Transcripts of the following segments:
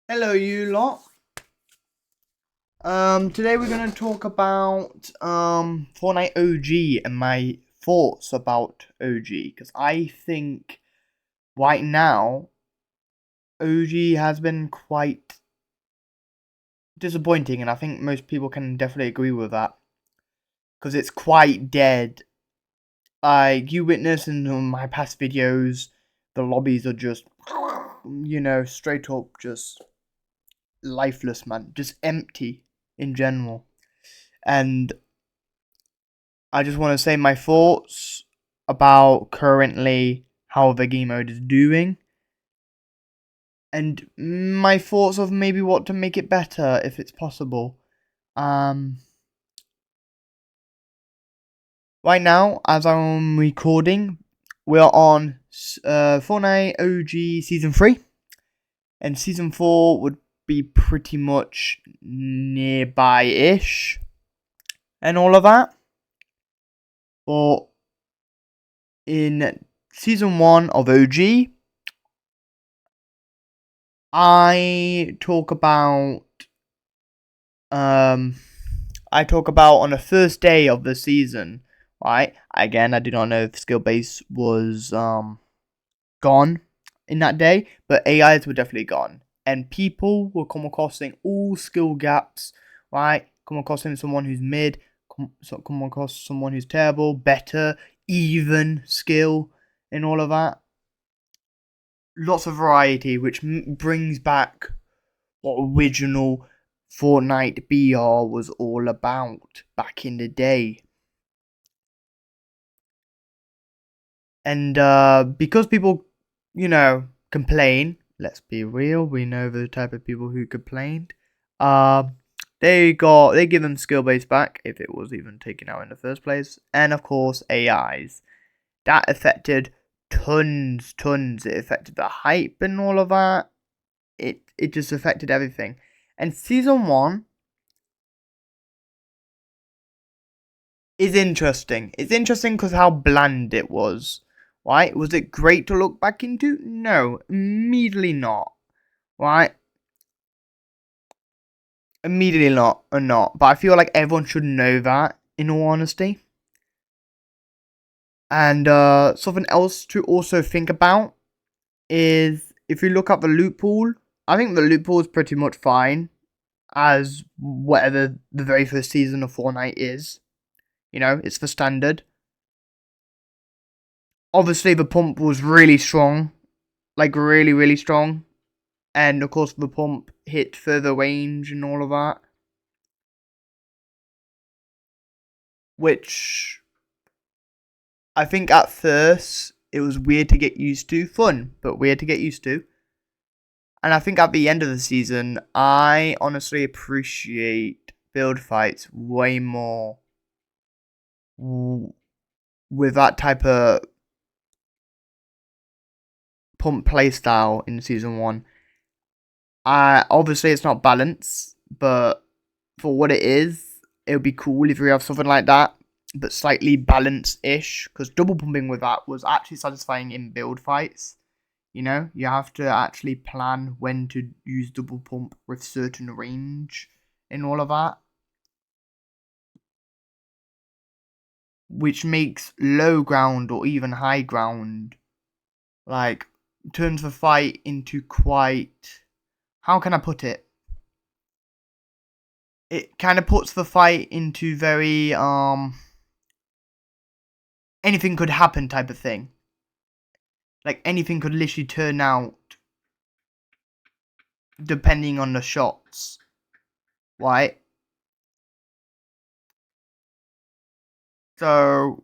Hello, you lot. Today we're gonna talk about Fortnite OG and my thoughts about OG because I think right now OG has been quite disappointing, and I think most people can definitely agree with that because it's quite dead. Like you witness in my past videos, the lobbies are just straight up just lifeless, man, just empty in general. And I just want to say my thoughts about currently how the game mode is doing, and my thoughts of maybe what to make it better if it's possible. Um, right now, as I'm recording, we're on Fortnite OG Season 3, and Season 4 would be pretty much nearby-ish, and all of that. But in Season 1 of OG, I talk about um I talk about on the first day of the season, right? Again, I do not know if skill base was gone in that day, but AIs were definitely gone. And people will come across in all skill gaps, right? Come across in someone who's mid, come across someone who's terrible, better, even skill, and all of that. Lots of variety, which brings back what original Fortnite BR was all about back in the day. And because people, complain, let's be real, we know the type of people who complained. Uh, they give them skill base back if it was even taken out in the first place, and of course AIs. That affected tons. It affected the hype and all of that. It just affected everything. And season one is interesting. It's interesting because how bland it was. Right? Was it great to look back into? No, immediately not. Right? Immediately not, or not. But I feel like everyone should know that, in all honesty. And something else to also think about is if you look up the loot pool, I think the loot pool is pretty much fine as whatever the very first season of Fortnite is. It's the standard. Obviously, the pump was really strong, like really strong, and of course the pump hit further range and all of that, which I think at first it was weird to get used to, fun but weird to get used to. And I think at the end of the season, I honestly appreciate build fights way more with that type of pump playstyle in season one. Obviously it's not balanced, but for what it is, it would be cool if we have something like that, but slightly balanced-ish. Because double pumping with that was actually satisfying in build fights. You have to actually plan when to use double pump with certain range and all of that, which makes low ground or even high ground like turns the fight into quite. How can I put it? It kind of puts the fight into very anything could happen type of thing. Like anything could literally turn out depending on the shots, right? So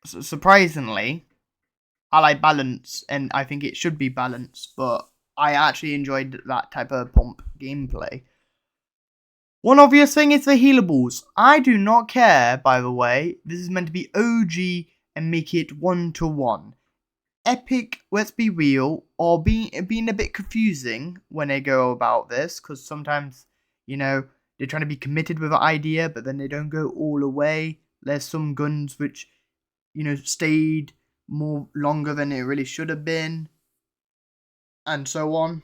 surprisingly, I like balance, and I think it should be balanced. But I actually enjoyed that type of pump gameplay. One obvious thing is the healables. I do not care, by the way. This is meant to be OG and make it 1-to-1. Epic, let's be real, or being a bit confusing when they go about this, because sometimes, they're trying to be committed with an idea, but then they don't go all the way. There's some guns which, stayed more longer than it really should have been, and so on.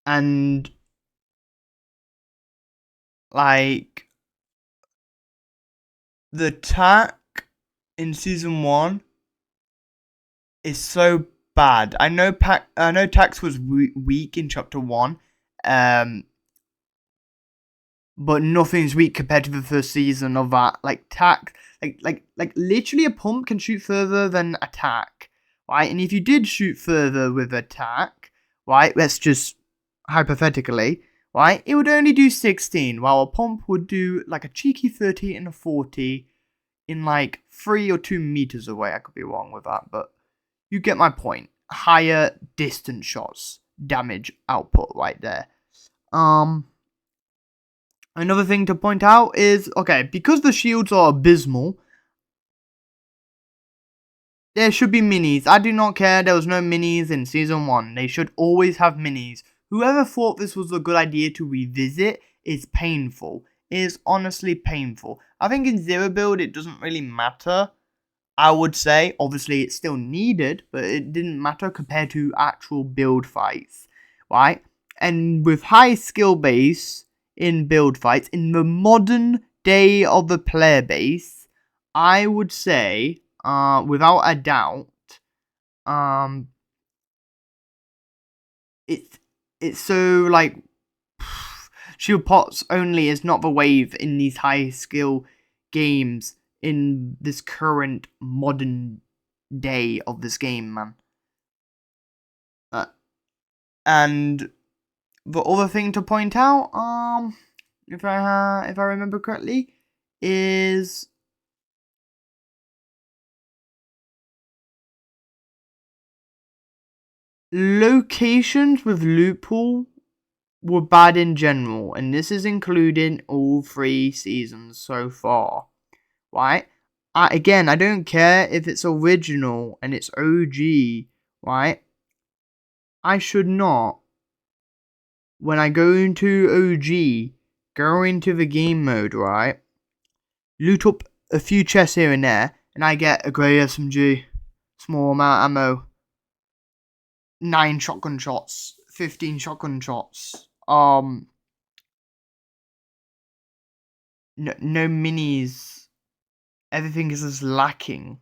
And like the attack in season 1 is so bad. I know Tax was weak in chapter 1. But nothing's weak compared to the first season of that. Like Tack, like literally a pump can shoot further than attack, right? And if you did shoot further with attack, right? Let's just hypothetically, right? It would only do 16, while a pump would do like a cheeky 30 and a 40 in like 3 or 2 meters away. I could be wrong with that, but you get my point. Higher distance shots, damage output right there. Another thing to point out is, okay, because the shields are abysmal, there should be minis. I do not care there was no minis in Season 1. They should always have minis. Whoever thought this was a good idea to revisit is painful. It is honestly painful. I think in Zero Build it doesn't really matter. I would say, obviously it's still needed, but it didn't matter compared to actual build fights, right? And with high skill base in build fights, in the modern day of the player base, I would say, without a doubt, it's so like shield pots only is not the wave in these high skill games in this current modern day of this game, man. And the other thing to point out, if I remember correctly, is locations with loophole were bad in general, and this is including all 3 seasons so far, right? Again, I don't care if it's original and it's OG, right? I should not, when I go into OG, go into the game mode, right? Loot up a few chests here and there, and I get a grey SMG, small amount of ammo, 9 shotgun shots, 15 shotgun shots, no minis, everything is just lacking,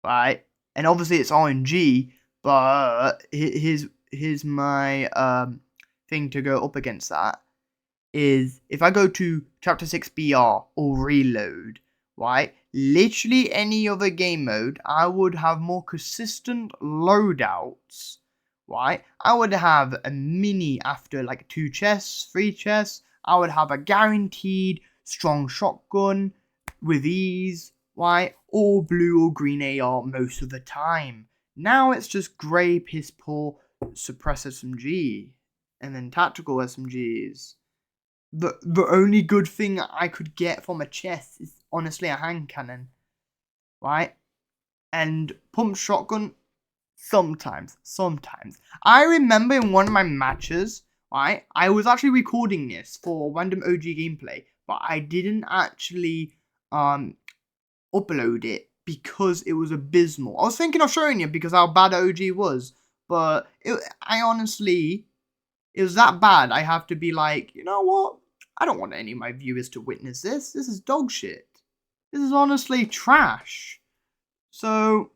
right? And obviously it's RNG, but here's my thing to go up against that is if I go to chapter 6 BR or reload, right? Literally any other game mode, I would have more consistent loadouts, right? I would have a mini after like 2 chests, 3 chests. I would have a guaranteed strong shotgun with ease, right? Or blue or green AR most of the time. Now it's just grey, piss poor, suppress SMG, and then tactical SMGs. The only good thing I could get from a chest is honestly a hand cannon, right? And pump shotgun sometimes. I remember in one of my matches, right? I was actually recording this for random OG gameplay, but I didn't actually upload it because it was abysmal. I was thinking of showing you because how bad OG was, but I honestly, it was that bad. I have to be like, you know what? I don't want any of my viewers to witness this. This is dog shit. This is honestly trash. So,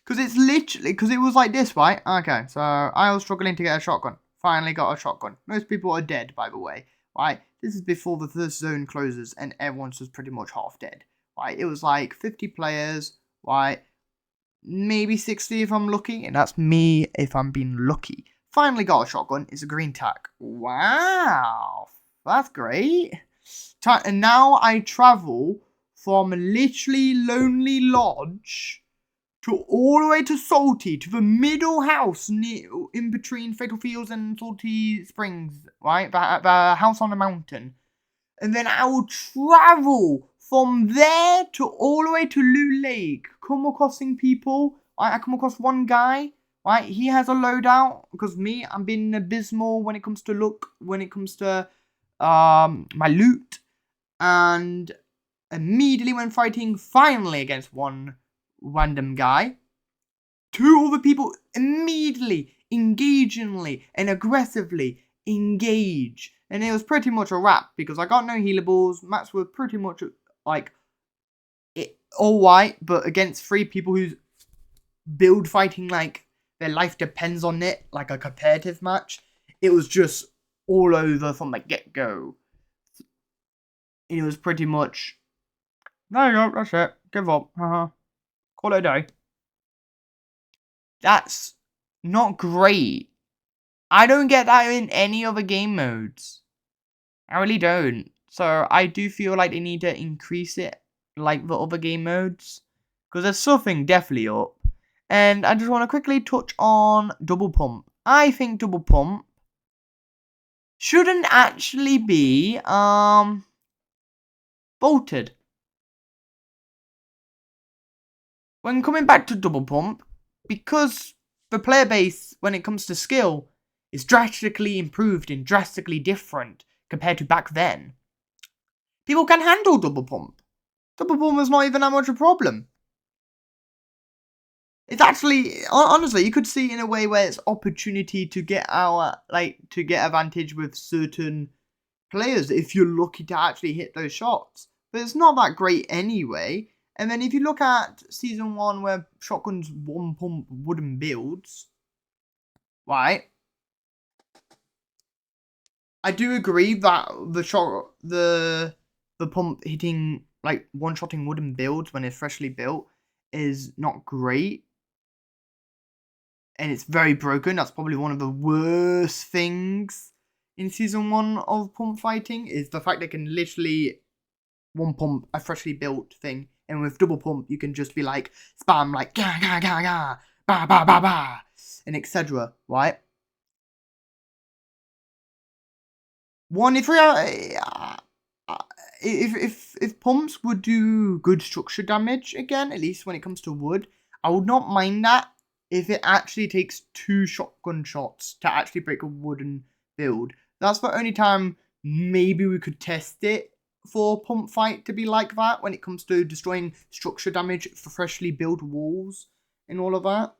because it's literally, because it was like this, right? Okay, so I was struggling to get a shotgun. Finally got a shotgun. Most people are dead, by the way, right? This is before the first zone closes and everyone's just pretty much half dead, right? It was like 50 players, right? Maybe 60 if I'm lucky, and that's me if I'm being lucky. Finally got a shotgun. It's a green tack. Wow, that's great. And now I travel from literally Lonely Lodge to all the way to Salty, to the middle house near, in between Fatal Fields and Salty Springs, right? The house on the mountain. And then I will travel from there to all the way to Loot Lake. Come acrossing people. I come across one guy. Right, he has a loadout because me, I'm being abysmal when it comes to my loot, and immediately when fighting finally against one random guy, 2 other people immediately engagingly and aggressively engage. And it was pretty much a wrap because I got no healables. Mats were pretty much like all white, but against 3 people whose build fighting, like their life depends on it, like a competitive match. It was just all over from the get-go. It was pretty much, there you go, that's it, give up, call it a day. That's not great. I don't get that in any other game modes. I really don't. So I do feel like they need to increase it like the other game modes. Because there's something definitely up. And I just want to quickly touch on double pump. I think double pump shouldn't actually be bolted. When coming back to double pump, because the player base when it comes to skill is drastically improved and drastically different compared to back then, people can handle double pump. Double pump is not even that much a problem. It's actually, honestly, you could see it in a way where it's opportunity to get to get advantage with certain players if you're lucky to actually hit those shots. But it's not that great anyway. And then if you look at Season 1 where shotguns 1 pump wooden builds, right? I do agree that the pump hitting, like, one-shotting wooden builds when it's freshly built is not great. And it's very broken. That's probably one of the worst things in Season 1 of pump fighting, is the fact they can literally one pump a freshly built thing. And with double pump, you can just be like, spam, like, ga, ga, ga, ga, ba, ba, ba, ba, and etc., right? One, if pumps would do good structure damage again, at least when it comes to wood, I would not mind that if it actually takes 2 shotgun shots to actually break a wooden build. That's the only time maybe we could test it for pump fight to be like that when it comes to destroying structure damage for freshly built walls and all of that.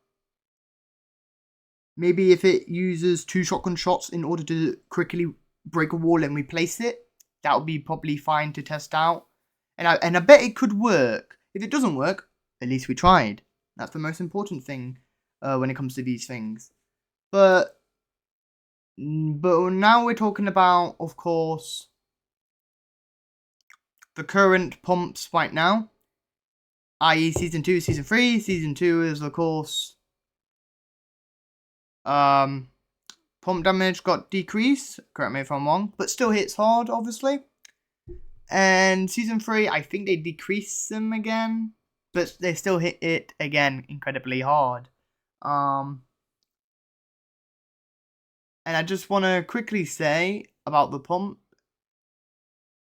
Maybe if it uses 2 shotgun shots in order to quickly break a wall and replace it, that would be probably fine to test out. And I bet it could work. If it doesn't work, at least we tried. That's the most important thing when it comes to these things. But now we're talking about, of course, the current pumps right now, i.e. Season 2, Season 3. Season 2 is, of course, pump damage got decreased, correct me if I'm wrong, but still hits hard, obviously. And Season 3, I think they decreased them again, but they still hit it again incredibly hard. And I just want to quickly say about the pump,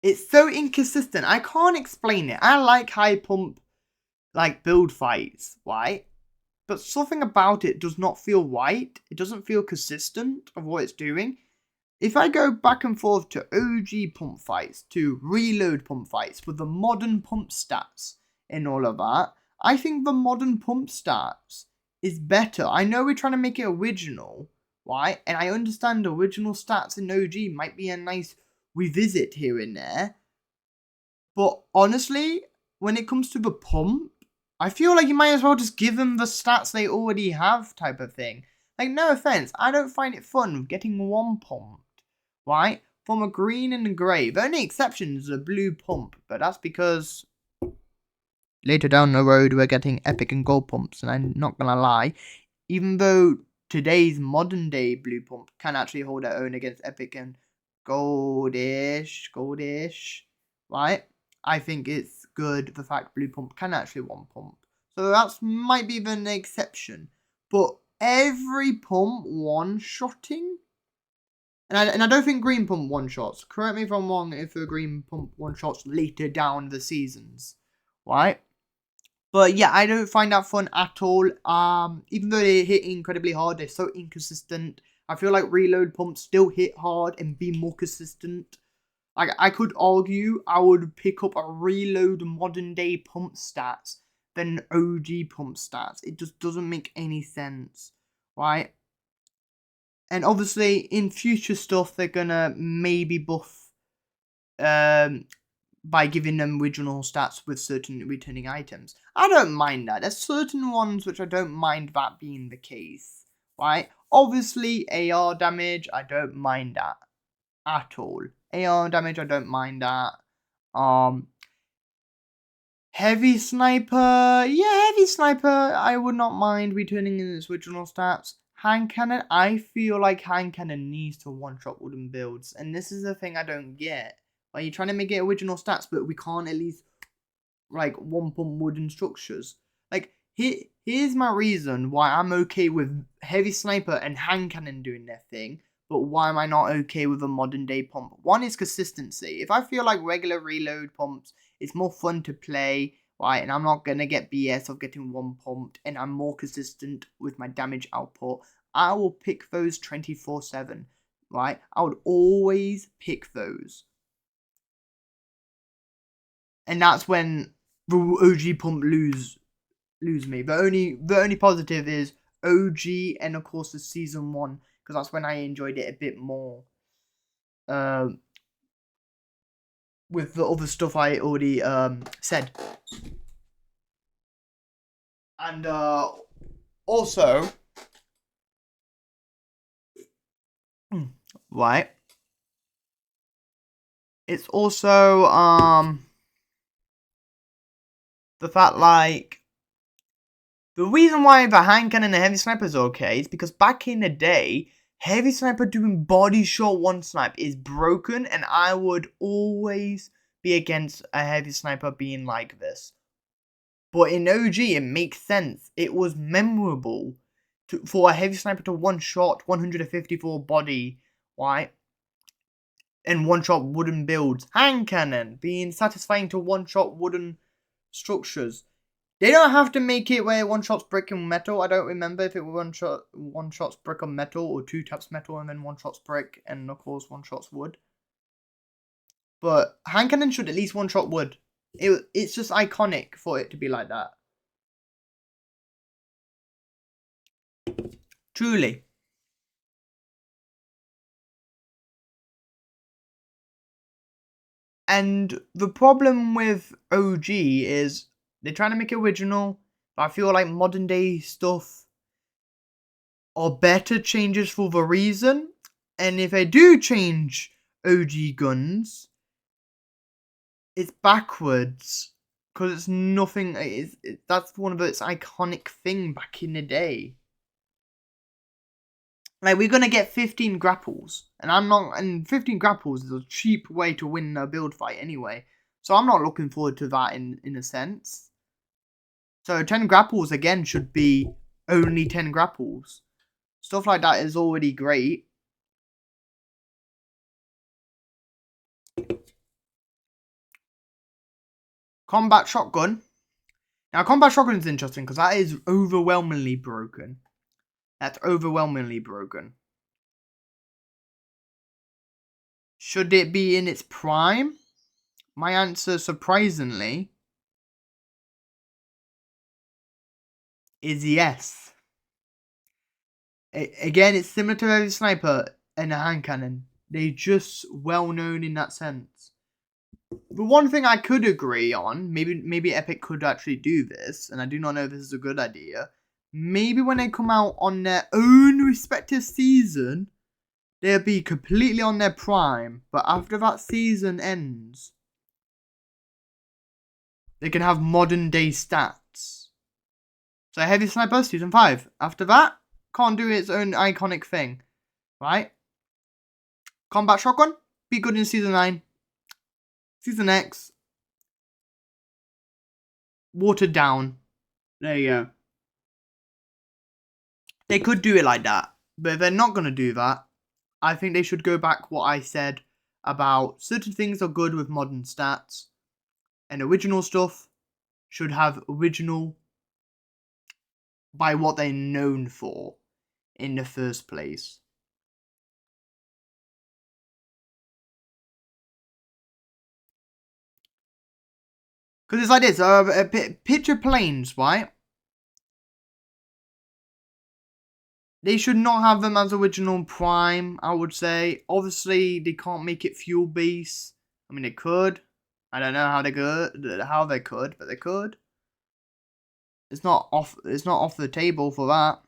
it's so inconsistent. I can't explain it. I like high pump, like, build fights, right? But something about it does not feel right. It doesn't feel consistent of what it's doing. If I go back and forth to OG pump fights, to reload pump fights with the modern pump stats and all of that, I think the modern pump stats is better. I know we're trying to make it original, right? And I understand original stats in OG might be a nice revisit here and there. But honestly, when it comes to the pump, I feel like you might as well just give them the stats they already have type of thing. Like, no offense, I don't find it fun getting 1 pumped, right? From a green and a grey. The only exception is a blue pump, but that's because later down the road we're getting epic and gold pumps, and I'm not gonna lie, even though today's modern day blue pump can actually hold their own against epic and goldish, right? I think it's good the fact blue pump can actually 1 pump. So that might be an exception. But every pump one-shotting? And I don't think green pump one-shots. Correct me if I'm wrong if the green pump one-shots later down the seasons. Right? But yeah, I don't find that fun at all. Even though they hit incredibly hard, they're so inconsistent. I feel like reload pumps still hit hard and be more consistent. I could argue I would pick up a reload modern day pump stats than OG pump stats. It just doesn't make any sense, right? And obviously, in future stuff, they're gonna maybe buff by giving them original stats with certain returning items. I don't mind that. There's certain ones which I don't mind that being the case, right? Obviously, AR damage, I don't mind that at all. AR damage, I don't mind that. Heavy sniper, yeah, heavy sniper, I would not mind returning in its original stats. Hand cannon, I feel like hand cannon needs to one-shot wooden builds, and this is the thing I don't get. Like, you're trying to make it original stats, but we can't at least, like, one-pump wooden structures. Like, here's my reason why I'm okay with heavy sniper and hand cannon doing their thing, but why am I not okay with a modern day pump? One is consistency. If I feel like regular reload pumps, it's more fun to play, right? And I'm not gonna get BS of getting one pumped, and I'm more consistent with my damage output. I will pick those 24/7, right? I would always pick those. And that's when the OG pump lose me. The only positive is OG and of course the season 1, because that's when I enjoyed it a bit more. With the other stuff I already said. And also, right, it's also the fact, like, the reason why the hand cannon and the heavy sniper is okay is because back in the day, heavy sniper doing body shot one snipe is broken, and I would always be against a heavy sniper being like this. But in OG, it makes sense. It was memorable for a heavy sniper to one shot 154 body, right? And one shot wooden builds. Hand cannon being satisfying to one shot wooden structures. They don't have to make it where one shot's brick and metal. I don't remember if it was one shot's brick and metal, or two taps metal and then one shot's brick, and of course one shot's wood. But hand cannon should at least one shot wood. It's just iconic for it to be like that. Truly. And the problem with OG is they're trying to make it original, but I feel like modern day stuff are better changes for the reason. And if they do change OG guns, it's backwards, because it's nothing. That's one of its iconic thing back in the day. Like, we're gonna get 15 grapples, and 15 grapples is a cheap way to win a build fight anyway. So I'm not looking forward to that in a sense. So 10 grapples again should be only 10 grapples. Stuff like that is already great. Combat shotgun. Now, combat shotgun is interesting because that is overwhelmingly broken. That's overwhelmingly broken. Should it be in its prime? My answer, surprisingly, is yes. Again, it's similar to a sniper and a hand cannon. They're just well known in that sense. The one thing I could agree on, maybe Epic could actually do this, and I do not know if this is a good idea. Maybe when they come out on their own respective season, they'll be completely on their prime. But after that season ends, they can have modern day stats. So Heavy Sniper Season 5. After that, can't do its own iconic thing. Right? Combat Shotgun, be good in Season 9. Season X, watered down. There you go. They could do it like that. But if they're not going to do that, I think they should go back what I said about certain things are good with modern stats, and original stuff should have original by what they're known for in the first place. Because it's like this, picture planes, right? They should not have them as original Prime, I would say. Obviously, they can't make it fuel base. I mean, they could. I don't know how they could, but they could. It's not off the table for that.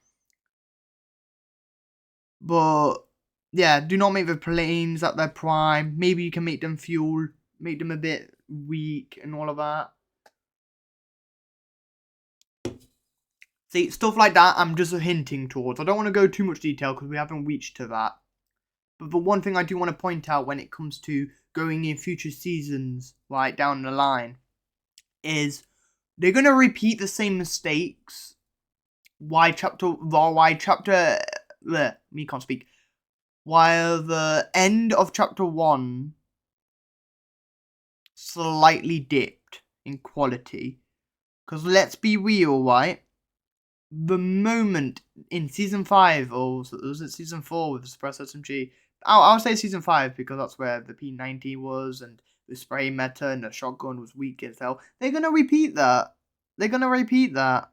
But yeah, do not make the planes at their prime. Maybe you can make them fuel, make them a bit weak and all of that. See, stuff like that I'm just hinting towards. I don't want to go too much detail because we haven't reached to that. But the one thing I do want to point out when it comes to going in future seasons, right down the line, is they're going to repeat the same mistakes. Why chapter, me can't speak. While the end of chapter 1 slightly dipped in quality. Because let's be real, right? The moment in season 5, or was it season 4 with the Suppress SMG? I'll say season 5 because that's where the P90 was and the spray meta and the shotgun was weak as hell. They're going to repeat that. They're going to repeat that.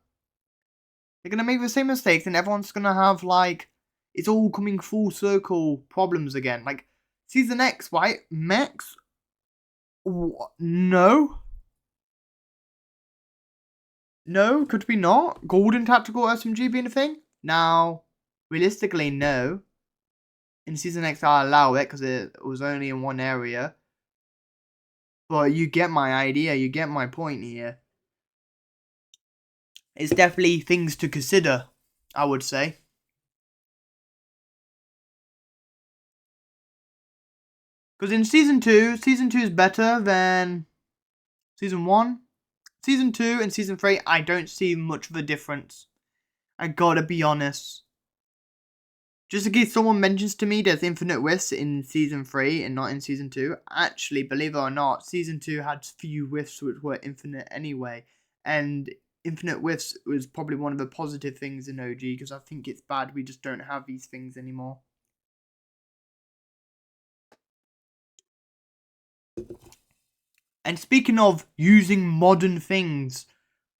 They're going to make the same mistakes and everyone's going to have, like, it's all coming full circle problems again. Like, Season X, right? Mechs? No. No, could we not? Golden Tactical SMG being a thing? Now, realistically, no. In Season X, I'll allow it because it was only in one area. But you get my idea, you get my point here. It's definitely things to consider, I would say. Because in Season 2 is better than Season 1. Season 2 and Season 3, I don't see much of a difference. I gotta be honest. Just in case someone mentions to me there's Infinite Rifts in Season 3 and not in Season 2. Actually, believe it or not, Season 2 had few rifts which were infinite anyway. And Infinite Rifts was probably one of the positive things in OG because I think it's bad we just don't have these things anymore. And speaking of using modern things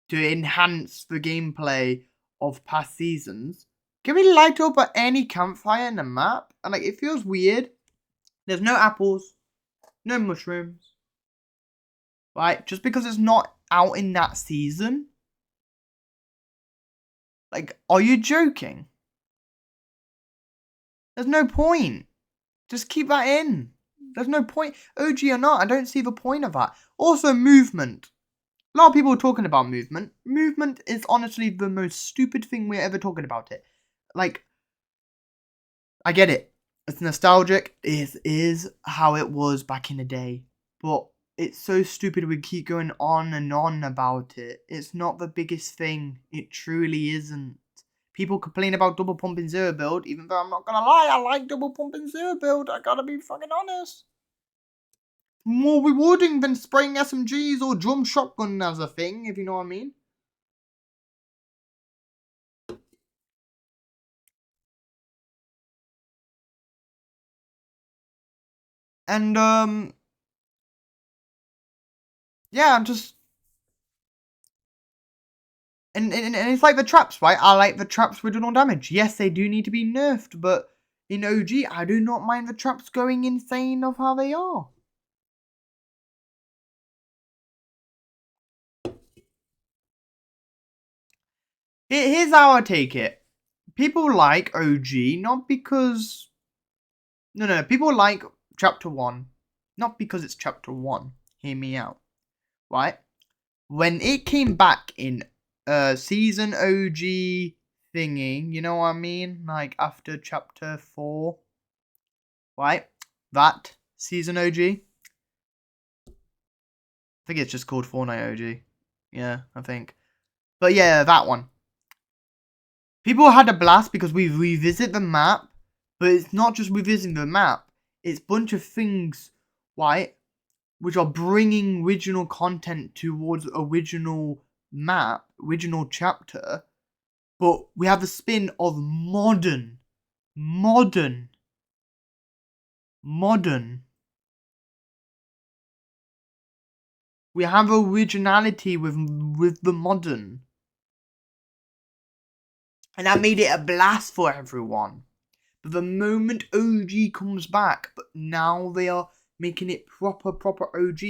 to enhance the gameplay of past seasons, can we light up at any campfire in the map? And like, it feels weird. There's no apples, no mushrooms, right? Just because it's not out in that season. Like, are you joking? There's no point. Just keep that in. There's no point. OG or not, I don't see the point of that. Also, movement. A lot of people are talking about movement. Movement is honestly the most stupid thing we're ever talking about it. Like, I get it. It's nostalgic. It is how it was back in the day. But it's so stupid we keep going on and on about it. It's not the biggest thing. It truly isn't. People complain about double pumping zero build, even though I'm not gonna lie, I like double pumping zero build. I gotta be fucking honest. More rewarding than spraying SMGs or drum shotgun as a thing, if you know what I mean. And yeah, I'm just and it's like the traps, right? I like the traps with no damage. Yes, they do need to be nerfed, but in OG, I do not mind the traps going insane of how they are. Here's how I take it. People like OG not because... No. People like Chapter 1 not because it's Chapter 1. Hear me out. Right? When it came back in Season OG thingy, you know what I mean? Like after Chapter 4. Right? That Season OG. I think it's just called Fortnite OG. Yeah, I think. But yeah, that one. People had a blast because we revisit the map, but it's not just revisiting the map. It's a bunch of things, right, which are bringing original content towards original map, original chapter, but we have the spin of modern. We have originality with the modern. And that made it a blast for everyone. But the moment OG comes back, but now they are making it proper OG,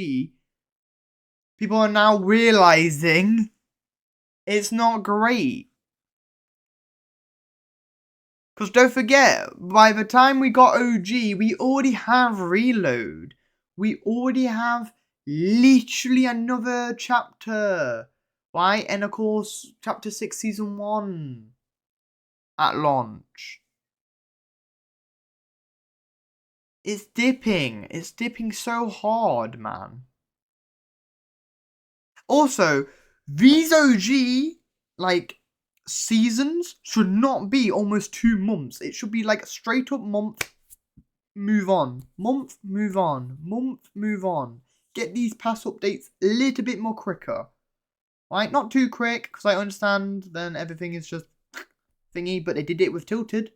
people are now realizing it's not great. Because don't forget, by the time we got OG, we already have Reload. We already have literally another chapter. Right? And of course, chapter 6, season 1 at launch. It's dipping. It's dipping so hard, man. Also, these OG, like, seasons should not be almost 2 months. It should be like a straight up month, move on. Month, move on. Month, move on. Get these pass updates a little bit more quicker. Right? Not too quick, because I understand then everything is just thingy, but they did it with Tilted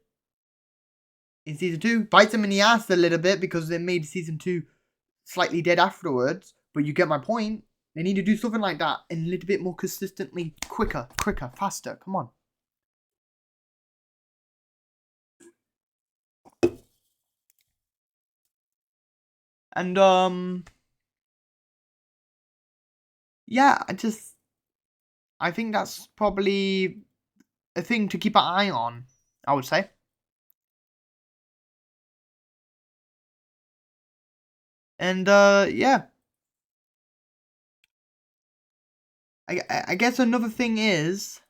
in season 2. Bites them in the ass a little bit because they made season 2 slightly dead afterwards, but you get my point. They need to do something like that and a little bit more consistently, quicker, faster. Come on. And yeah, I think that's probably a thing to keep an eye on, I would say. And yeah. I guess another thing is,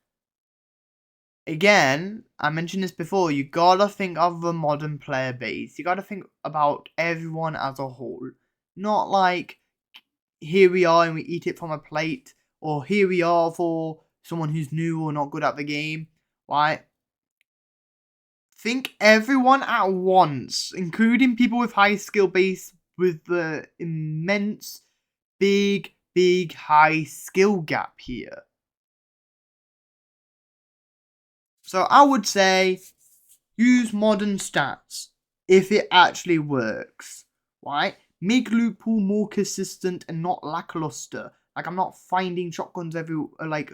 again, I mentioned this before, you gotta think of the modern player base. You gotta think about everyone as a whole. Not like, here we are and we eat it from a plate, or here we are for someone who's new or not good at the game, right? Think everyone at once, including people with high skill base with the immense, big, high skill gap here. So I would say use modern stats if it actually works, right? Make loot pool more consistent and not lackluster. Like, I'm not finding shotguns like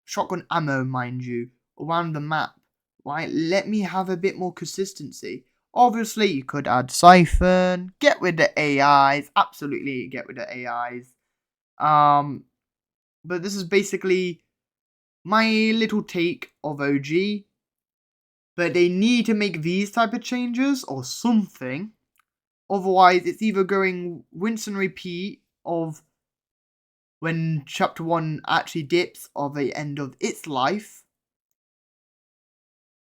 shotgun ammo, mind you, around the map, right? Let me have a bit more consistency. Obviously, you could add Siphon, get rid of AIs, absolutely get rid of AIs. But this is basically my little take of OG. But they need to make these type of changes or something. Otherwise, it's either going rinse and repeat of when chapter 1 actually dips or the end of its life,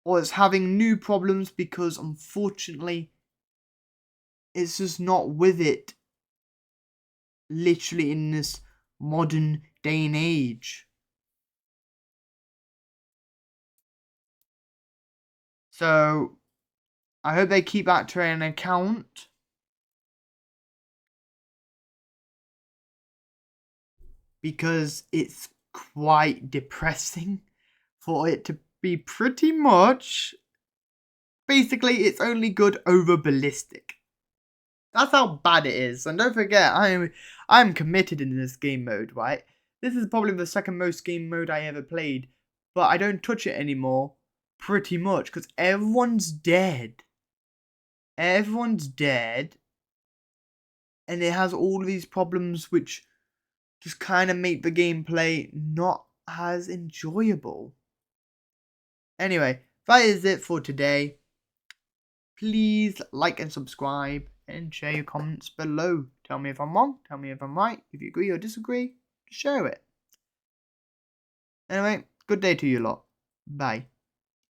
or it's having new problems because unfortunately it's just not with it literally in this modern day and age. So I hope they keep that to an account. Because it's quite depressing for it to be pretty much, basically, it's only good over ballistic. That's how bad it is. And don't forget, I'm committed in this game mode, right? This is probably the second most game mode I ever played, but I don't touch it anymore, pretty much, because everyone's dead. Everyone's dead, and it has all of these problems which just kind of make the gameplay not as enjoyable. Anyway, that is it for today. Please like and subscribe and share your comments below. Tell me if I'm wrong, tell me if I'm right. If you agree or disagree, share it. Anyway, good day to you lot. Bye.